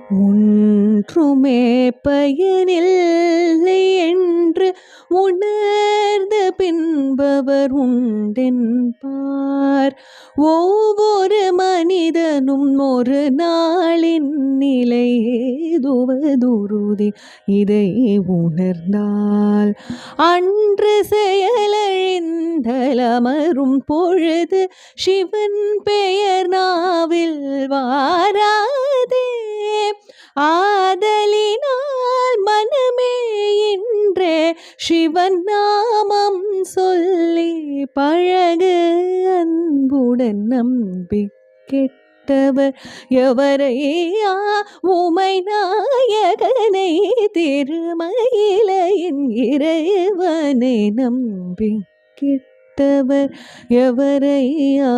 ஒன்றுமே பயனில்லை என்று உணர்ந்த பின்பவர் உண்டென்பார். ஒவ்வொரு மனிதனும் ஒரு நாளின் நிலை ஏதுவதுருதி இதை உணர்ந்தால் அன்று செயலழிந்தலமரும் பொழுது சிவன் பெயர் நாவில் வாராதே. ஆதலினால் மனமே இன்றே சிவன் நாமம் சொல்லி பழகு அன்புடன் நம்பிக்கெட்டவர் எவரையா உமை நாயகனை திருமயிலையின் இறைவனை நம்பிக்கெட்டவர் எவரையா